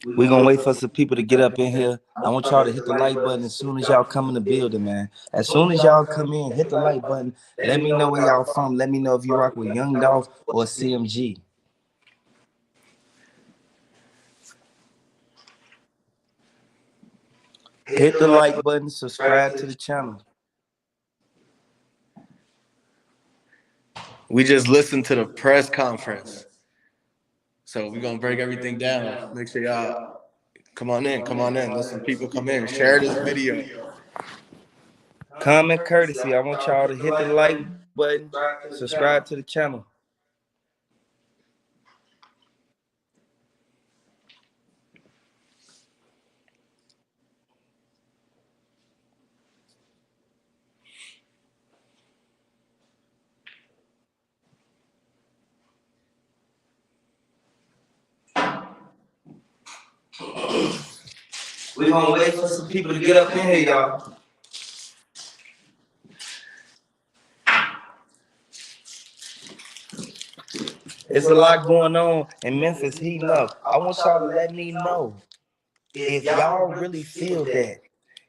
We're gonna wait for some people to get up in here. I want y'all to hit the like button as soon as y'all come in the building, man. As soon as y'all come in, hit the like button. Let me know where y'all from. Let me know if you rock with Young Dolph or CMG. Hit the like button, subscribe to the channel. We just listened to the press conference. So we're going to break everything down. Make sure y'all come on in. Listen, people come in. Share this video. Comment courtesy. I want y'all to hit the like button, subscribe to the channel. We're gonna wait for some people to get up in here, y'all. It's a lot going on in Memphis heating up. I want y'all to let me know if y'all really feel that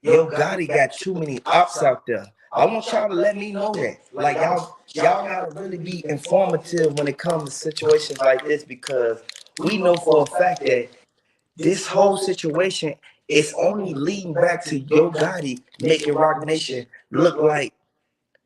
Yo Gotti got too many ops out there. I want y'all to let me know that. Like y'all gotta really be informative when it comes to situations like this, because we know for a fact that this whole situation is only leading back to Yo Gotti making Rock Nation look like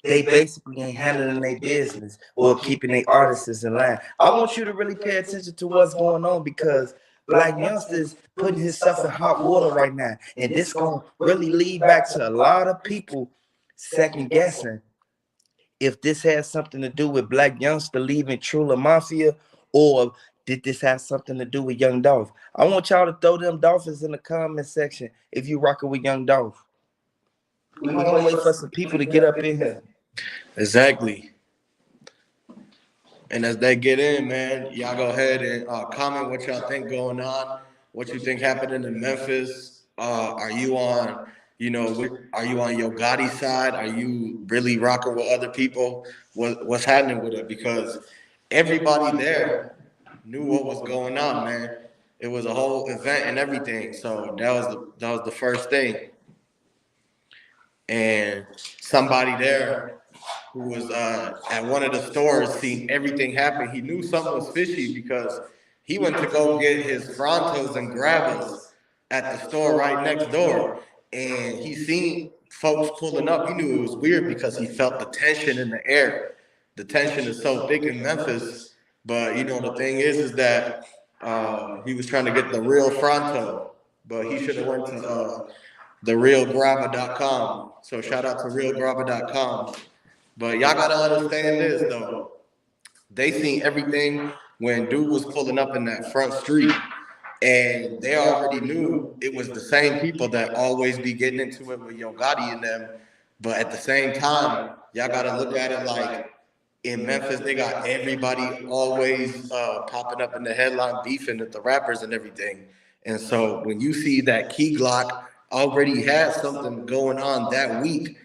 they basically ain't handling their business or keeping their artists in line. I want you to really pay attention to what's going on, because Blac Youngsta is putting himself in hot water right now. And this going to really lead back to a lot of people second guessing if this has something to do with Blac Youngsta leaving Trula Mafia, or did this have something to do with Young Dolph? I want y'all to throw them dolphins in the comment section if you rocking with Young Dolph. We're going to wait for some people to get up in here. Exactly. And as they get in, man, y'all go ahead and comment what y'all think going on, what you think happening in Memphis. Are you on, are you on Yo Gotti's side? Are you really rocking with other people? What's happening with it? Because everybody there knew what was going on, man. It was a whole event and everything. So that was the first thing. And somebody there who was at one of the stores, seen everything happen. He knew something was fishy because he went to go get his Frontos and Grabbas at the store right next door. And he seen folks pulling up. He knew it was weird because he felt the tension in the air. The tension is so thick in Memphis. But, the thing is that he was trying to get the real Fronto. But he should have went to therealgrabba.com. So shout out to realgrabba.com. But y'all gotta understand this though. They seen everything when dude was pulling up in that front street, and they already knew it was the same people that always be getting into it with Yo Gotti and them. But at the same time, y'all gotta look at it like in Memphis, they got everybody always popping up in the headline, beefing with the rappers and everything. And so when you see that Key Glock already had something going on that week,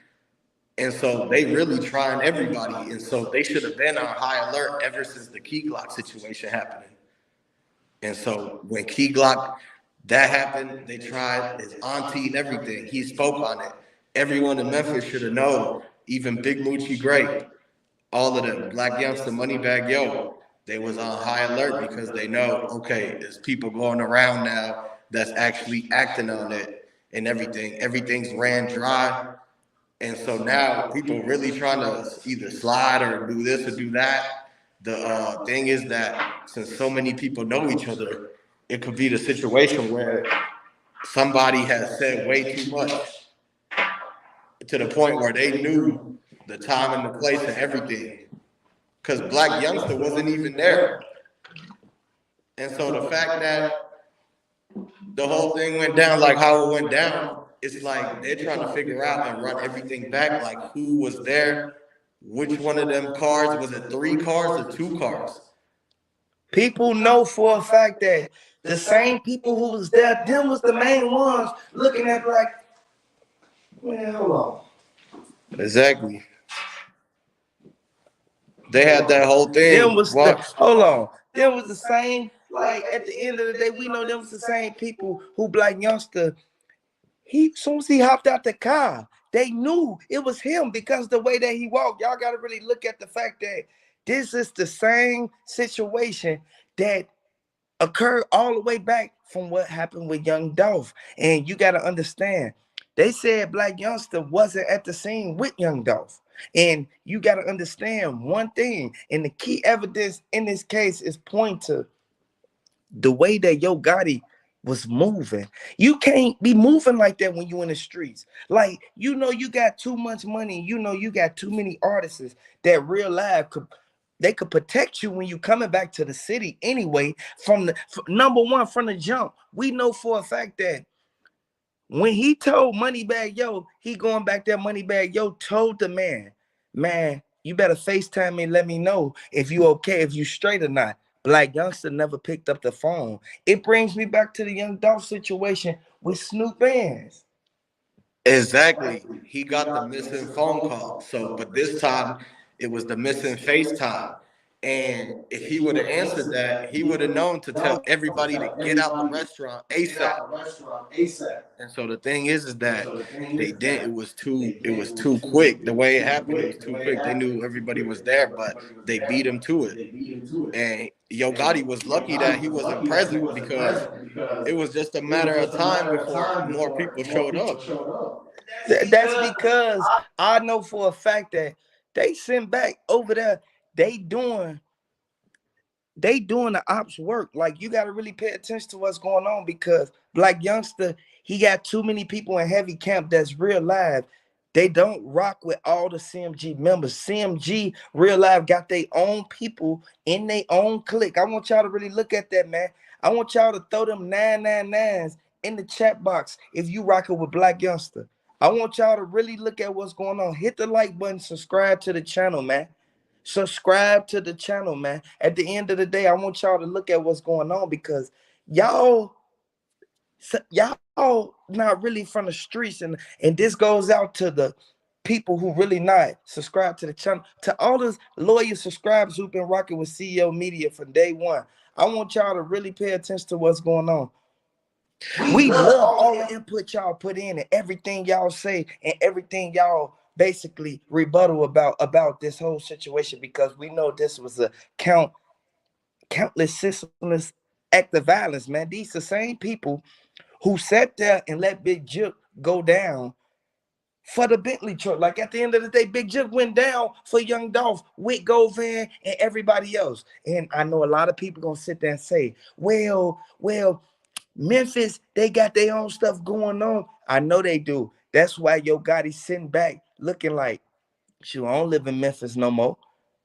and so they really trying everybody. And so they should have been on high alert ever since the Key Glock situation happening. And so when Key Glock, that happened, they tried his auntie and everything. He spoke on it. Everyone in Memphis should have known, even Big Moochie Grape, all of them, Blac Youngsta, Moneybag Yo, they was on high alert because they know, okay, there's people going around now that's actually acting on it and everything. Everything's ran dry. And so now people really trying to either slide or do this or do that. The thing is that since so many people know each other, it could be the situation where somebody has said way too much to the point where they knew the time and the place and everything. Because Blac Youngsta wasn't even there. And so the fact that the whole thing went down like how it went down, it's like they're trying to figure out and run everything back, like who was there, which one of them cars, was it 3 cars or 2 cars? People know for a fact that the same people who was there, them was the main ones looking at like, man, hold on. Exactly. They had that whole thing. Them was hold on. Them was the same Like at the end of the day, we know them was the same people who Blac Youngsta. He soon as he hopped out the car, they knew it was him because the way that he walked. Y'all got to really look at the fact that this is the same situation that occurred all the way back from what happened with Young Dolph. And you got to understand, they said Blac Youngsta wasn't at the scene with Young Dolph. And you got to understand one thing, and the key evidence in this case is point to the way that Yo Gotti was moving. You can't be moving like that when you in the streets. Like, you know, you got too much money. You know, you got too many artists that real life could they could protect you when you coming back to the city anyway. From the number one, from the jump, we know for a fact that when he told Moneybag Yo, he going back there. Moneybag Yo told the man, you better FaceTime me and let me know if you okay, if you straight or not. Blac Youngsta never picked up the phone. It brings me back to the Young Dolph situation with Snoop Bands. Exactly. He got the missing phone call. So, but this time it was the missing FaceTime. And if he would have answered that, he would have known to tell everybody to get out the restaurant ASAP. And so the thing is that they didn't. It was too quick. The way it happened, it was too quick. They knew everybody was there, but they beat him to it. And Yo Gotti was lucky that he wasn't present because it was just a matter of time before more people showed up. That's because I know for a fact that they sent back over there. They doing the ops work. Like, you got to really pay attention to what's going on because Blac Youngsta, he got too many people in heavy camp that's real live. They don't rock with all the CMG members. CMG real live got their own people in their own clique. I want y'all to really look at that, man. I want y'all to throw them 999s in the chat box if you rocking with Blac Youngsta. I want y'all to really look at what's going on. Hit the like button, subscribe to the channel, man. Subscribe to the channel, man. At the end of the day, I want y'all to look at what's going on because y'all not really from the streets, and this goes out to the people who really not subscribe to the channel, to all those loyal subscribers who've been rocking with CEO Media from day one. I want y'all to really pay attention to what's going on. We love all the input y'all put in and everything y'all say and everything y'all basically rebuttal about this whole situation because we know this was a countless senseless act of violence, man. These the same people who sat there and let Big Jip go down for the Bentley truck. Like, at the end of the day, Big Jip went down for Young Dolph with Govan and everybody else. And I know a lot of people gonna sit there and say, well, Memphis, they got their own stuff going on. I know they do. That's why Yo Gotti sitting back looking like, shoot, I don't live in Memphis no more.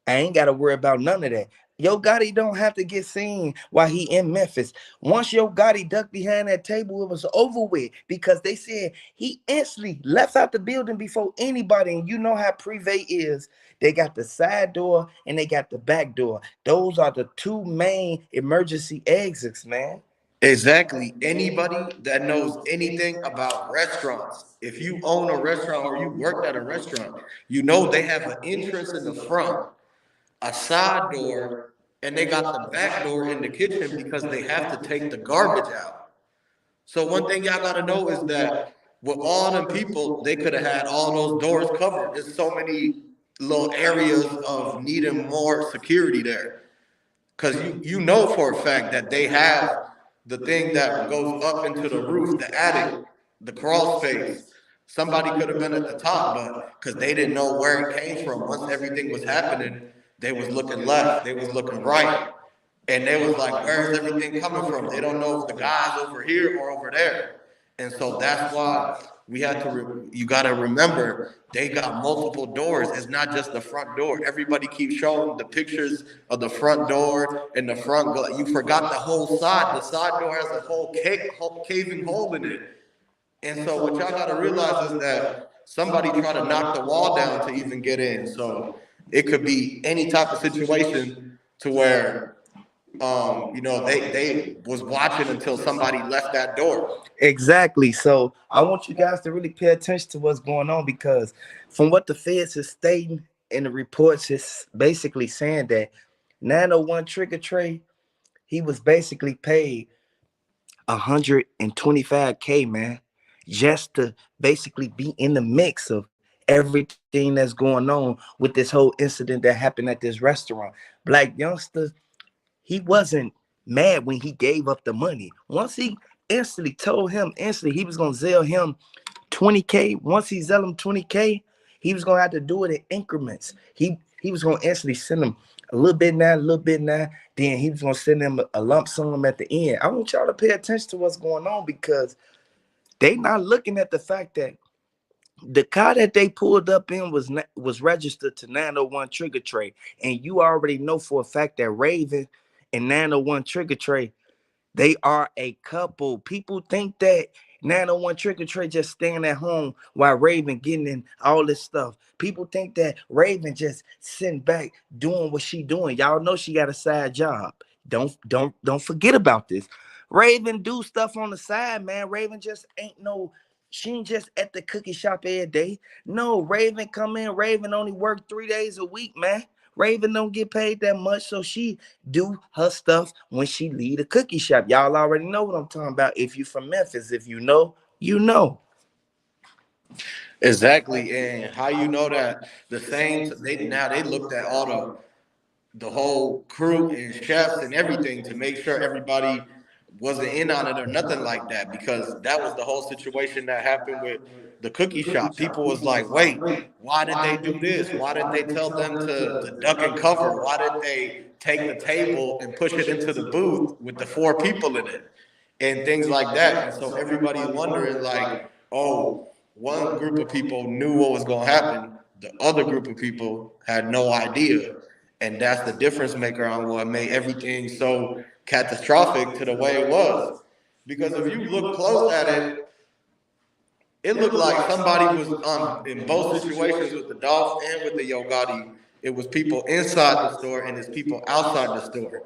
I ain't got to worry about none of that. Yo Gotti don't have to get seen while he in Memphis. Once Yo Gotti ducked behind that table, it was over with because they said he instantly left out the building before anybody. And you know how Prive is. They got the side door and they got the back door. Those are the two main emergency exits, man. Exactly. Anybody that knows anything about restaurants, if you own a restaurant or you worked at a restaurant, you know they have an entrance in the front, a side door, and they got the back door in the kitchen because they have to take the garbage out. So one thing y'all gotta know is that with all them people, they could have had all those doors covered. There's so many little areas of needing more security there. Cause you know for a fact that they have the thing that goes up into the roof, the attic, the crawl space. Somebody could have been at the top, but because they didn't know where it came from. Once everything was happening, they was looking left, they was looking right, and they was like, "Where is everything coming from?" They don't know if the guy's over here or over there, and so that's why we had to. You got to remember, they got multiple doors. It's not just the front door. Everybody keeps showing the pictures of the front door and the front. You forgot the whole side. The side door has a whole caving hole in it. And so what y'all got to realize is that somebody tried to knock the wall down to even get in. So it could be any type of situation to where they was watching until somebody left that door. Exactly. So I want you guys to really pay attention to what's going on because from what the feds is stating in the reports, it's basically saying that 901 trigger tray He was basically paid 125K, man, just to basically be in the mix of everything that's going on with this whole incident that happened at this restaurant. Blac Youngsta, he wasn't mad when he gave up the money. Once he instantly told him instantly he was gonna sell him 20K. Once he sell him 20K, he was gonna have to do it in increments. He was gonna instantly send him a little bit now, a little bit now. Then he was gonna send him a lump sum at the end. I want y'all to pay attention to what's going on because they not looking at the fact that the car that they pulled up in was registered to 901 Trigger Tray, and you already know for a fact that Raven and 901 Trigger Tray, they are a couple. People think that 901 Trick or Treat just staying at home while Raven getting in all this stuff. People think that Raven just sitting back doing what she doing. Y'all know she got a side job. Don't forget about this. Raven do stuff on the side, man. Raven just ain't no. She ain't just at the cookie shop every day. No, Raven come in. Raven only work 3 days a week, man. Raven don't get paid that much, so she do her stuff when she leave the cookie shop. Y'all already know what I'm talking about. If you from Memphis, if you know, you know. Exactly, and how you know that the same they now they looked at all the whole crew and chefs and everything to make sure everybody wasn't in on it or nothing like that, because that was the whole situation that happened with the cookie shop. People was like, wait, why did they do this? Why didn't they tell them to duck and cover? Why did they take the table and push it into the booth with the four people in it and things like that? And so everybody's wondering like, oh, one group of people knew what was going to happen, the other group of people had no idea, and that's the difference maker on what made everything so catastrophic to the way it was. Because if you look close at it, it looked like somebody was on in both situations with the Dolph and with the Yogotti. It was people inside the store and it's people outside the store.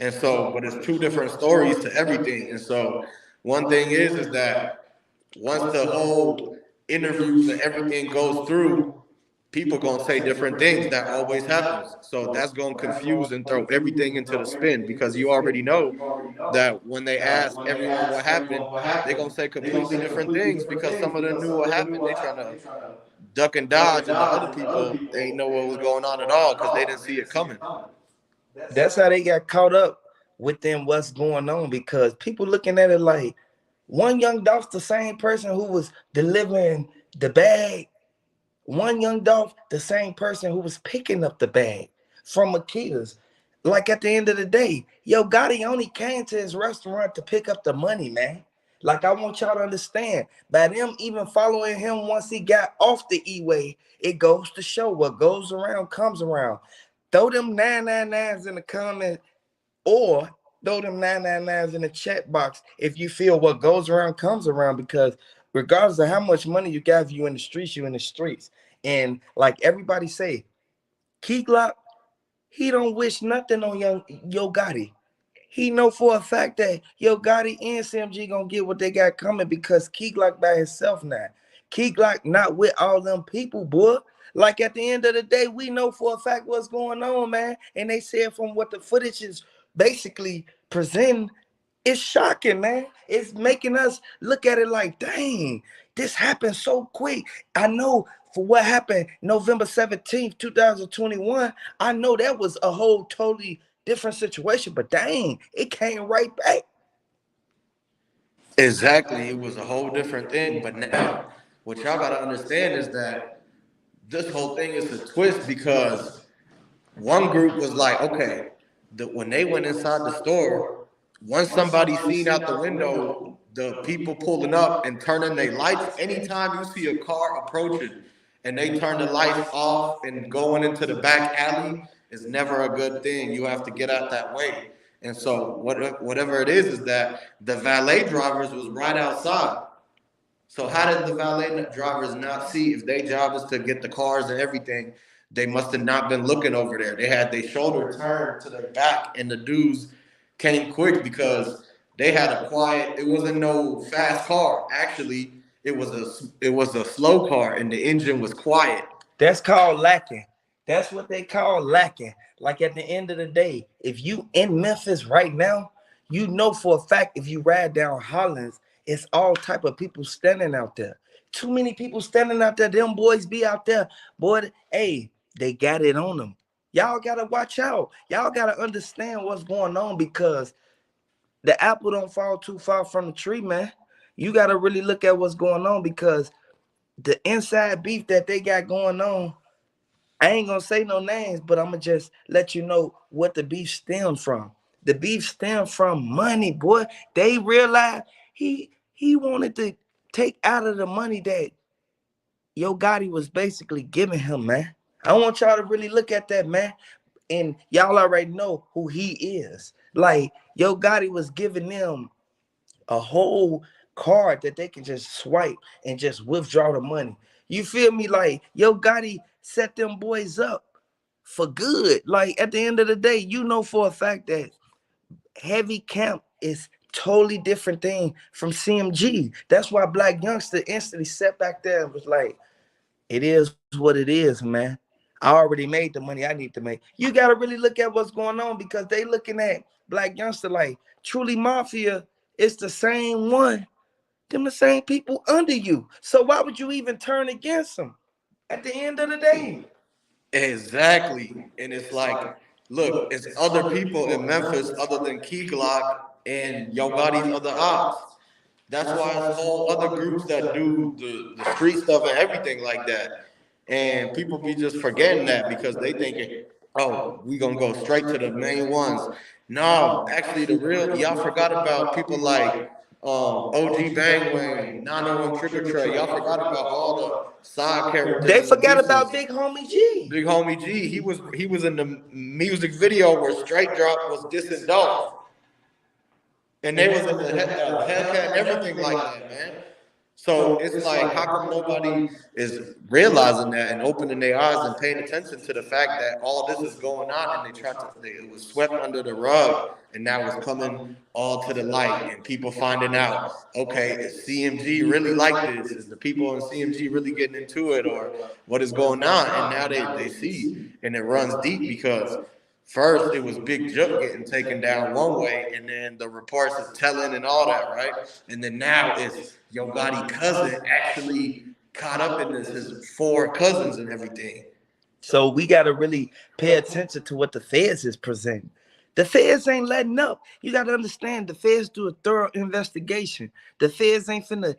And so, but it's two different stories to everything. And so, one thing is that once the whole interviews and everything goes through, people gonna say different things. That always happens. So that's gonna confuse and throw everything into the spin, because you already know that when they ask everyone what happened, they're gonna say completely different things because some of them knew what happened. They trying to duck and dodge, and the other people they ain't know what was going on at all because they didn't see it coming. That's how they got caught up within what's going on because people looking at it like one young Dolph's the same person who was delivering the bag. One young Dolph, the same person who was picking up the bag from Makita's. Like at the end of the day, Yo Gotti only came to his restaurant to pick up the money, man. Like I want y'all to understand, by them even following him once he got off the E-way, it goes to show what goes around comes around. Throw them 999s in the comment or throw them 999s in the chat box if you feel what goes around comes around, because regardless of how much money you got, if you in the streets, you in the streets. And like everybody say, Key Glock, he don't wish nothing on young Yo Gotti. He know for a fact that Yo Gotti and CMG gonna get what they got coming because Key Glock by himself now. Key Glock not with all them people, boy. Like at the end of the day, we know for a fact what's going on, man. And they said from what the footage is basically presenting, it's shocking, man. It's making us look at it like, dang, this happened so quick. I know for what happened November 17th, 2021, I know that was a whole totally different situation, but dang, it came right back. Exactly, it was a whole different thing. But now, what y'all gotta understand is that this whole thing is a twist, because one group was like, okay, when they went inside the store, once somebody seen out the window the people pulling up and turning their lights, anytime you see a car approaching and they turn the lights off and going into the back alley, is never a good thing. You have to get out that way. And so whatever it is that the valet drivers was right outside. So how did the valet drivers not see, if their job is to get the cars and everything? They must have not been looking over there. They had their shoulder turned to their back, and the dudes came quick because they had a quiet. It wasn't no fast car. Actually, it was a slow car, and the engine was quiet. That's called lacking. That's what they call lacking. Like at the end of the day, if you in Memphis right now, you know for a fact if you ride down Hollins, it's all type of people standing out there. Too many people standing out there. Them boys be out there. Boy, hey, they got it on them. Y'all gotta watch out. Y'all gotta understand what's going on because the apple don't fall too far from the tree, man. You gotta really look at what's going on because the inside beef that they got going on, I ain't gonna say no names, but I'm gonna just let you know what the beef stems from. The beef stems from money, boy. They realized he wanted to take out of the money that Yo Gotti was basically giving him, man. I want y'all to really look at that, man. And y'all already know who he is. Like Yo Gotti was giving them a whole card that they can just swipe and just withdraw the money. You feel me? Like Yo Gotti set them boys up for good. Like at the end of the day, you know for a fact that Heavy Camp is totally different thing from CMG. That's why Blac Youngsta instantly sat back there and was like, it is what it is, man. I already made the money I need to make. You gotta really look at what's going on because they looking at Blac Youngsta like truly mafia. It's the same one, them the same people under you. So why would you even turn against them at the end of the day? Exactly. And it's like, look, it's other people in Memphis other than Key Glock and Yo Gotti's other ops. That's why it's whole other groups that do the street stuff and everything like that. And people be just forgetting that because they thinking, oh, we gonna go straight to the main ones. No, actually the real y'all forgot about people like OG Bang Wang, 901 Trigger Trey. Y'all forgot about all the side characters They and the forgot about pieces. Big Homie G. Big Homie G, he was in the music video where Straight Drop was dissing Dolph. And they was in the Hellcat and everything like that, man. So it's like, how come nobody is realizing that and opening their eyes and paying attention to the fact that all this is going on and it was swept under the rug and now it's coming all to the light and people finding out, okay, is CMG really like this? Is the people in CMG really getting into it or what is going on? And now they see and it runs deep because first, it was Big Jook getting taken down one way, and then the reports is telling and all that, right? And then now it's Yo Gotti cousin actually caught up in this, his four cousins and everything. So we got to really pay attention to what the feds is presenting. The feds ain't letting up. You got to understand the feds do a thorough investigation. The feds ain't finna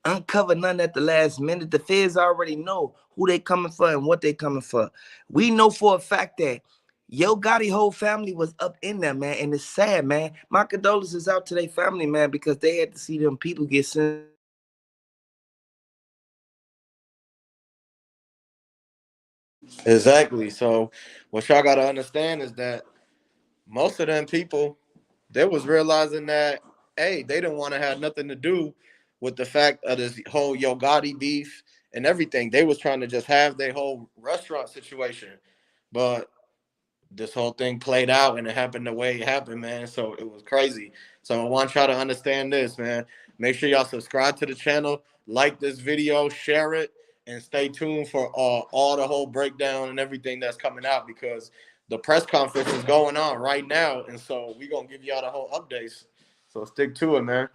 uncover none at the last minute. The feds already know who they coming for and what they coming for. We know for a fact that Yo Gotti whole family was up in there, man, and it's sad, man. My condolences out to their family, man, because they had to see them people get sentenced to death Exactly. So what y'all gotta understand is that most of them people, they was realizing that, hey, they didn't want to have nothing to do with the fact of this whole Yo Gotti beef and everything. They was trying to just have their whole restaurant situation. But this whole thing played out and it happened the way it happened, man. So it was crazy. So I want y'all to understand this, man. Make sure y'all subscribe to the channel, like this video, share it, and stay tuned for all the whole breakdown and everything that's coming out because the press conference is going on right now. And so we're going to give y'all the whole updates. So stick to it, man.